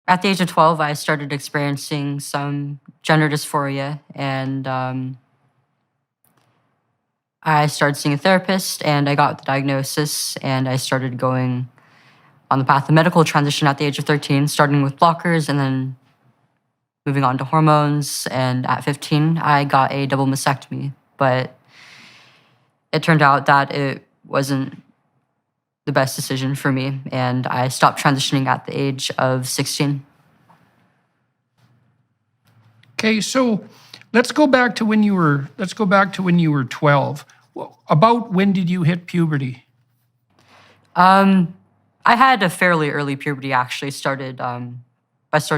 At the age of 12, I started experiencing some gender dysphoria, and I started seeing a therapist, and I got the diagnosis, and I started going on the path of medical transition at the age of 13, starting with blockers and then moving on to hormones. And at 15, I got a double mastectomy, but it turned out that it wasn't the best decision for me, and I stopped transitioning at the age of 16. Okay, so let's go back to when you were 12. About when did you hit puberty? I had a fairly early puberty. Actually, I started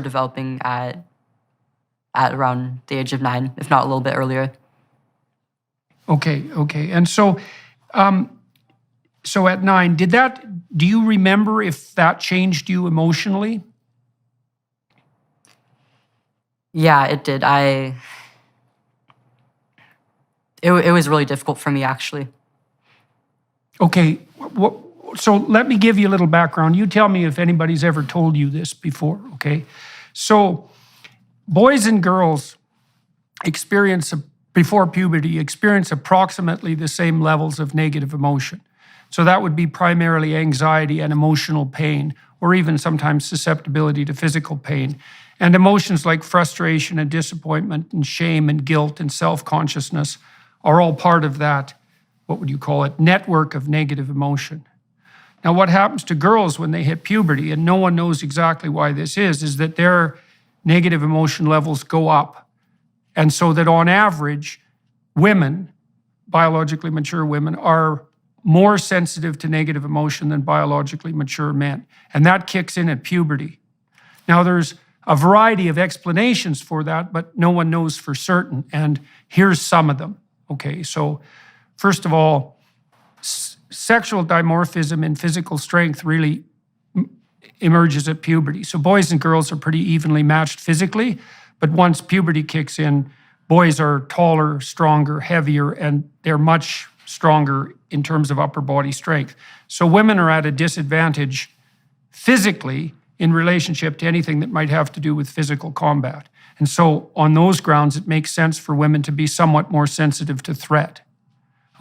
developing at around the age of 9, if not a little bit earlier. Okay, and so at 9, do you remember if that changed you emotionally? Yeah, it did. It was really difficult for me, actually. Okay, so let me give you a little background. You tell me if anybody's ever told you this before, okay? So boys and girls before puberty experience approximately the same levels of negative emotion. So that would be primarily anxiety and emotional pain, or even sometimes susceptibility to physical pain. And emotions like frustration and disappointment and shame and guilt and self-consciousness are all part of that, what would you call it, network of negative emotion. Now, what happens to girls when they hit puberty, and no one knows exactly why this is that their negative emotion levels go up. And so that on average, women, biologically mature women, are more sensitive to negative emotion than biologically mature men. And that kicks in at puberty. Now, there's a variety of explanations for that, but no one knows for certain. And here's some of them. Okay, so first of all, sexual dimorphism and physical strength really emerges at puberty. So boys and girls are pretty evenly matched physically, but once puberty kicks in, boys are taller, stronger, heavier, and they're much stronger in terms of upper body strength. So women are at a disadvantage physically in relationship to anything that might have to do with physical combat. And so on those grounds, it makes sense for women to be somewhat more sensitive to threat.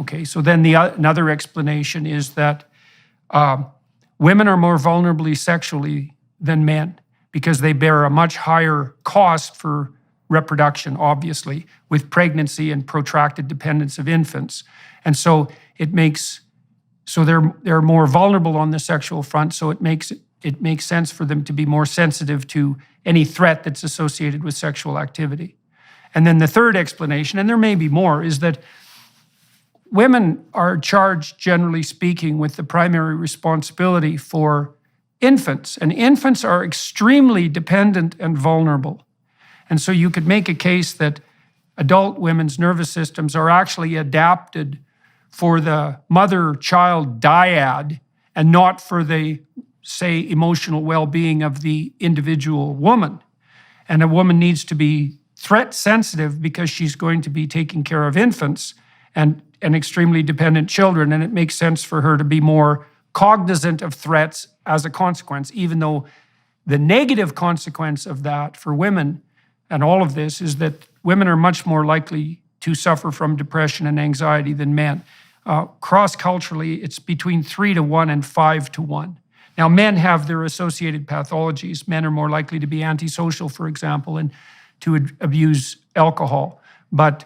Okay, so then another explanation is that women are more vulnerable sexually than men because they bear a much higher cost for reproduction, obviously, with pregnancy and protracted dependence of infants. And so they're more vulnerable on the sexual front, so it makes sense for them to be more sensitive to any threat that's associated with sexual activity. And then the third explanation, and there may be more, is that women are charged, generally speaking, with the primary responsibility for infants. And infants are extremely dependent and vulnerable. And so you could make a case that adult women's nervous systems are actually adapted for the mother-child dyad and not for the, say, emotional well-being of the individual woman. And a woman needs to be threat sensitive because she's going to be taking care of infants and extremely dependent children, and it makes sense for her to be more cognizant of threats as a consequence, even though the negative consequence of that for women and all of this is that women are much more likely to suffer from depression and anxiety than men. Cross-culturally, it's between 3-to-1 and 5-to-1. Now, men have their associated pathologies. Men are more likely to be antisocial, for example, and to abuse alcohol. But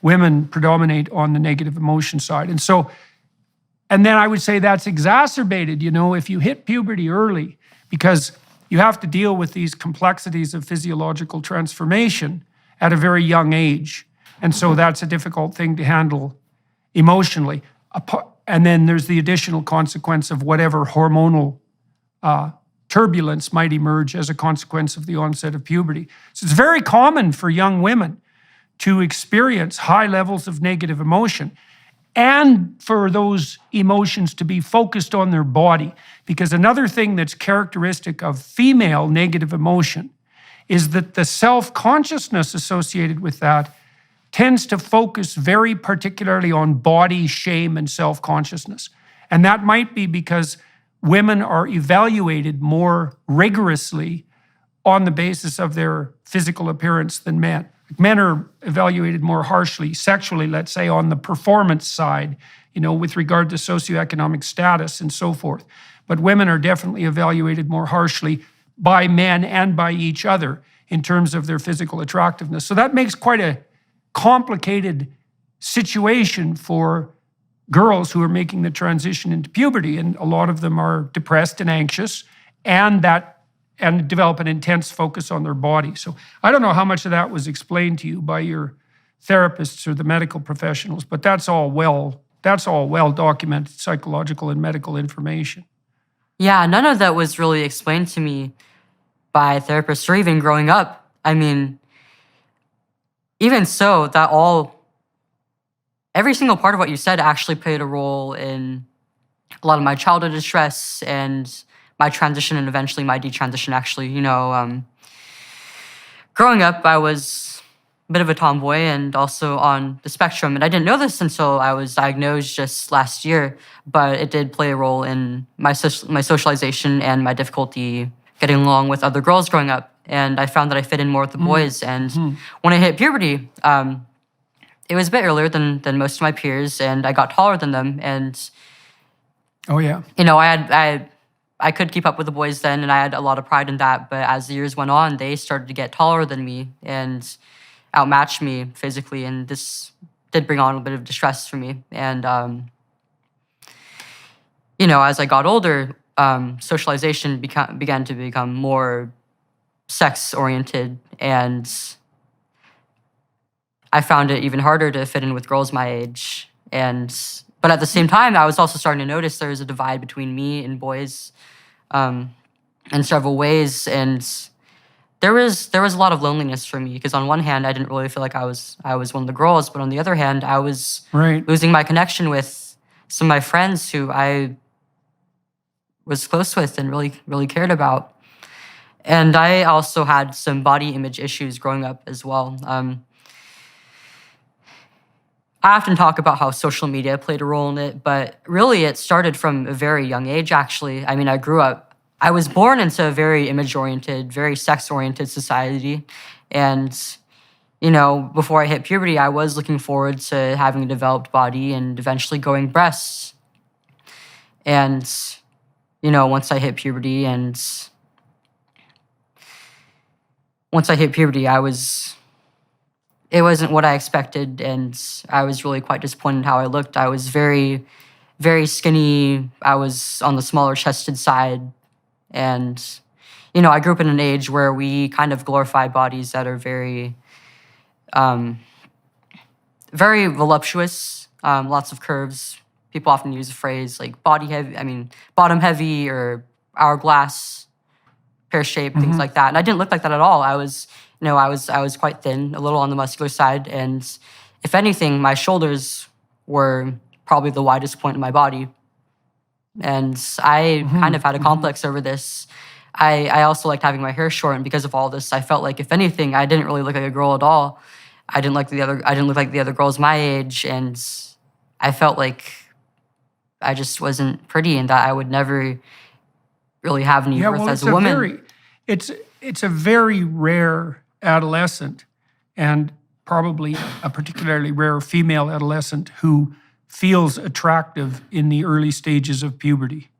women predominate on the negative emotion side. And then I would say that's exacerbated, if you hit puberty early, because you have to deal with these complexities of physiological transformation at a very young age. And so that's a difficult thing to handle emotionally. And then there's the additional consequence of whatever hormonal turbulence might emerge as a consequence of the onset of puberty. So it's very common for young women to experience high levels of negative emotion and for those emotions to be focused on their body. Because another thing that's characteristic of female negative emotion is that the self-consciousness associated with that tends to focus very particularly on body shame and self-consciousness. And that might be because women are evaluated more rigorously on the basis of their physical appearance than men. Men are evaluated more harshly sexually, let's say, on the performance side, with regard to socioeconomic status and so forth. But women are definitely evaluated more harshly by men and by each other in terms of their physical attractiveness. So that makes quite a complicated situation for girls who are making the transition into puberty, and a lot of them are depressed and anxious, and develop an intense focus on their body. So I don't know how much of that was explained to you by your therapists or the medical professionals, but that's all well documented psychological and medical information. Yeah, none of that was really explained to me by therapists or even growing up. I mean, even so, every single part of what you said actually played a role in a lot of my childhood distress and my transition and eventually my detransition, actually. Growing up, I was a bit of a tomboy and also on the spectrum. And I didn't know this until I was diagnosed just last year, but it did play a role in my socialization and my difficulty getting along with other girls growing up. And I found that I fit in more with the boys. And when I hit puberty, it was a bit earlier than most of my peers, and I got taller than them. And oh yeah, I could keep up with the boys then, and I had a lot of pride in that. But as the years went on, they started to get taller than me and outmatch me physically, and this did bring on a bit of distress for me. And as I got older, socialization began to become more sex-oriented, and I found it even harder to fit in with girls my age. But at the same time, I was also starting to notice there was a divide between me and boys in several ways, and there was a lot of loneliness for me, because on one hand, I didn't really feel like I was one of the girls, but on the other hand, I was losing my connection with some of my friends who I was close with and really, really cared about. And I also had some body image issues growing up as well. I often talk about how social media played a role in it, but really it started from a very young age, actually. I mean, I was born into a very image-oriented, very sex-oriented society. And, before I hit puberty, I was looking forward to having a developed body and eventually growing breasts. And, once I hit puberty, it wasn't what I expected, and I was really quite disappointed how I looked. I was very, very skinny. I was on the smaller chested side. And, I grew up in an age where we kind of glorify bodies that are very, very voluptuous, lots of curves. People often use the phrase like bottom heavy or hourglass, pear-shaped, things like that. And I didn't look like that at all. I was quite thin, a little on the muscular side, and if anything, my shoulders were probably the widest point in my body. And I kind of had a complex over this. I also liked having my hair short, and because of all this, I felt like if anything, I didn't really look like a girl at all. I didn't look like the other girls my age, and I felt like I just wasn't pretty, and that I would never really have any worth as a woman. It's a very rare adolescent, and probably a particularly rare female adolescent who feels attractive in the early stages of puberty.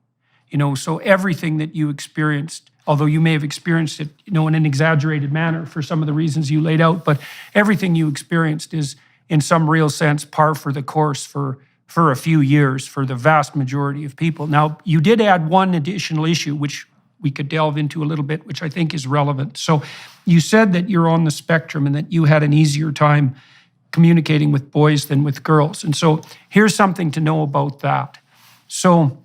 So everything that you experienced, although you may have experienced it, in an exaggerated manner for some of the reasons you laid out, but everything you experienced is in some real sense par for the course for a few years for the vast majority of people. Now, you did add one additional issue, which we could delve into a little bit, which I think is relevant. So you said that you're on the spectrum and that you had an easier time communicating with boys than with girls. And so here's something to know about that. So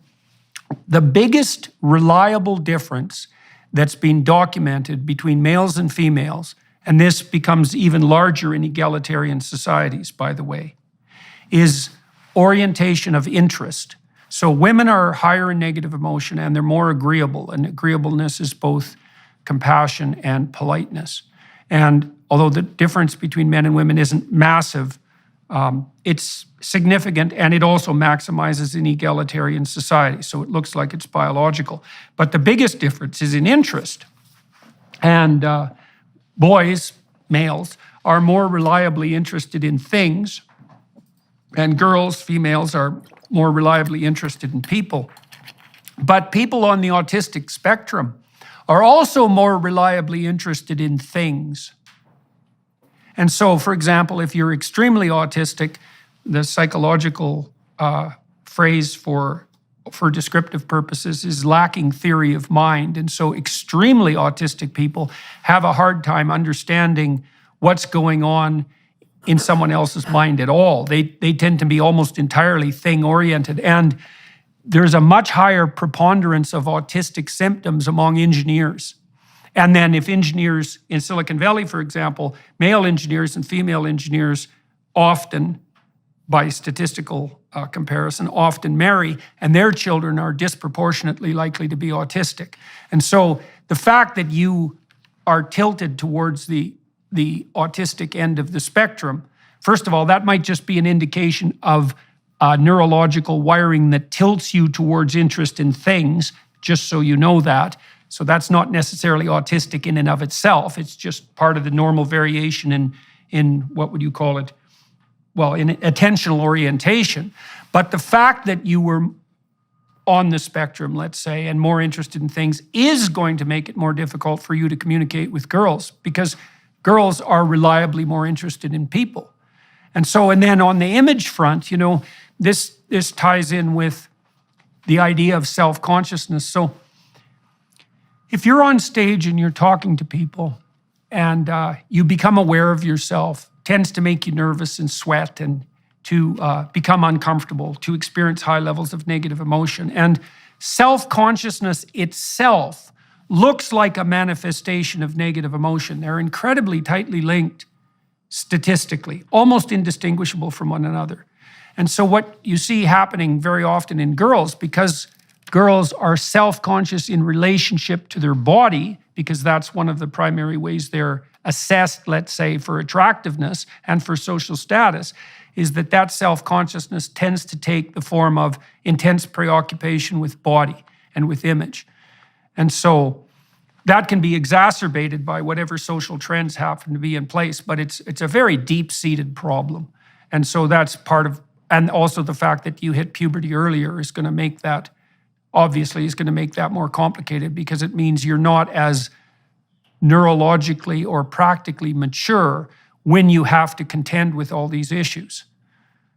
the biggest reliable difference that's been documented between males and females, and this becomes even larger in egalitarian societies, by the way, is orientation of interest. So women are higher in negative emotion and they're more agreeable, and agreeableness is both compassion and politeness. And although the difference between men and women isn't massive, it's significant, and it also maximizes in egalitarian society. So it looks like it's biological. But the biggest difference is in interest. And boys, males, are more reliably interested in things, and girls, females, are more reliably interested in people. But people on the autistic spectrum are also more reliably interested in things. And so, for example, if you're extremely autistic, the psychological phrase for descriptive purposes is lacking theory of mind. And so extremely autistic people have a hard time understanding what's going on in someone else's mind at all. They tend to be almost entirely thing-oriented. And there's a much higher preponderance of autistic symptoms among engineers. And then if engineers in Silicon Valley, for example, male engineers and female engineers often, by statistical comparison, often marry, and their children are disproportionately likely to be autistic. And so the fact that you are tilted towards the autistic end of the spectrum, first of all, that might just be an indication of neurological wiring that tilts you towards interest in things, just so you know that. So that's not necessarily autistic in and of itself. It's just part of the normal variation in what would you call it? Well, in attentional orientation. But the fact that you were on the spectrum, let's say, and more interested in things is going to make it more difficult for you to communicate with girls, because girls are reliably more interested in people. And so, and then on the image front, you know, this ties in with the idea of self-consciousness. So if you're on stage and you're talking to people and you become aware of yourself, tends to make you nervous and sweat and to become uncomfortable, to experience high levels of negative emotion. And self-consciousness itself looks like a manifestation of negative emotion. They're incredibly tightly linked statistically, almost indistinguishable from one another. And so what you see happening very often in girls, because girls are self-conscious in relationship to their body, because that's one of the primary ways they're assessed, let's say, for attractiveness and for social status, is that self-consciousness tends to take the form of intense preoccupation with body and with image. And so that can be exacerbated by whatever social trends happen to be in place, but it's a very deep-seated problem. And so that's part of, and also the fact that you hit puberty earlier is going to make that, obviously, is going to make that more complicated, because it means you're not as neurologically or practically mature when you have to contend with all these issues.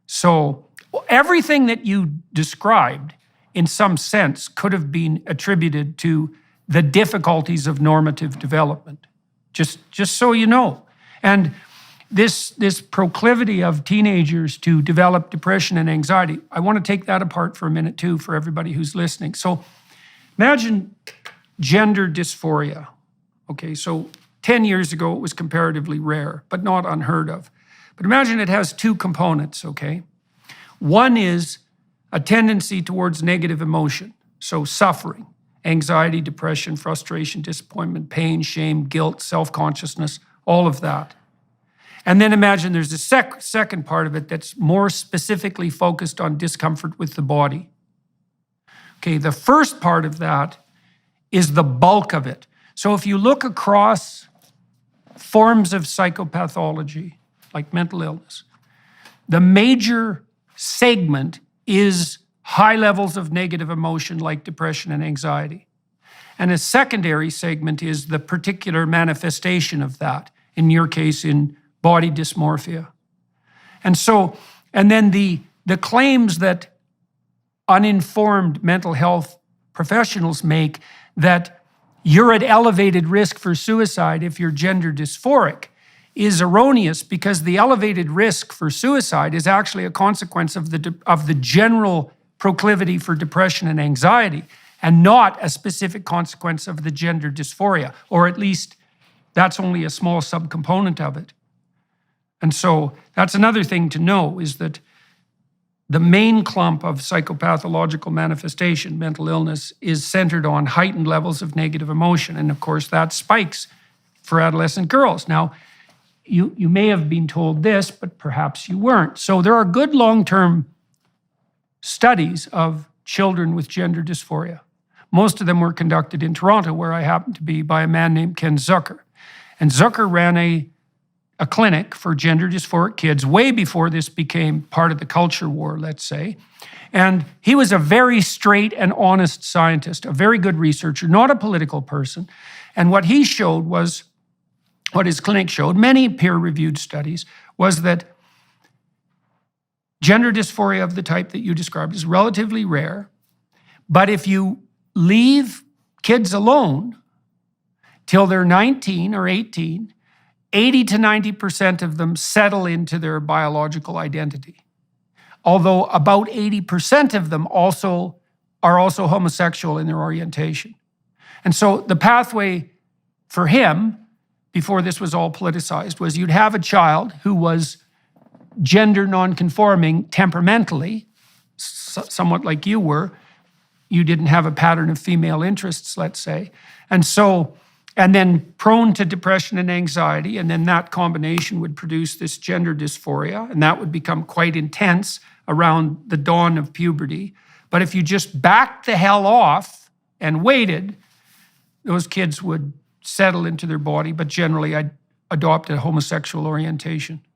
So everything that you described, in some sense, could have been attributed to the difficulties of normative development, just so you know. And this proclivity of teenagers to develop depression and anxiety, I want to take that apart for a minute too, for everybody who's listening. So imagine gender dysphoria. Okay, so 10 years ago, it was comparatively rare, but not unheard of. But imagine it has two components, okay? One is a tendency towards negative emotion, so suffering, anxiety, depression, frustration, disappointment, pain, shame, guilt, self-consciousness, all of that. And then imagine there's a second part of it that's more specifically focused on discomfort with the body. Okay, the first part of that is the bulk of it. So if you look across forms of psychopathology, like mental illness, the major segment is high levels of negative emotion like depression and anxiety. And a secondary segment is the particular manifestation of that, in your case, in body dysmorphia. And so, and then the claims that uninformed mental health professionals make that you're at elevated risk for suicide if you're gender dysphoric is erroneous, because the elevated risk for suicide is actually a consequence of the general proclivity for depression and anxiety, and not a specific consequence of the gender dysphoria, or at least that's only a small subcomponent of it. And so that's another thing to know, is that the main clump of psychopathological manifestation, mental illness, is centered on heightened levels of negative emotion. And of course, that spikes for adolescent girls. Now, you may have been told this, but perhaps you weren't. So there are good long-term studies of children with gender dysphoria. Most of them were conducted in Toronto, where I happened to be, by a man named Ken Zucker. And Zucker ran a clinic for gender dysphoric kids way before this became part of the culture war, let's say. And he was a very straight and honest scientist, a very good researcher, not a political person. And what he showed was, what his clinic showed, many peer-reviewed studies, was that gender dysphoria of the type that you described is relatively rare. But if you leave kids alone till they're 19 or 18, 80 to 90% of them settle into their biological identity. Although about 80% of them are also homosexual in their orientation. And so the pathway for him, before this was all politicized, was you'd have a child who was gender nonconforming temperamentally, somewhat like you were. You didn't have a pattern of female interests, let's say. And then prone to depression and anxiety, and then that combination would produce this gender dysphoria, and that would become quite intense around the dawn of puberty. But if you just backed the hell off and waited, those kids would settle into their body, but generally I'd adopt a homosexual orientation.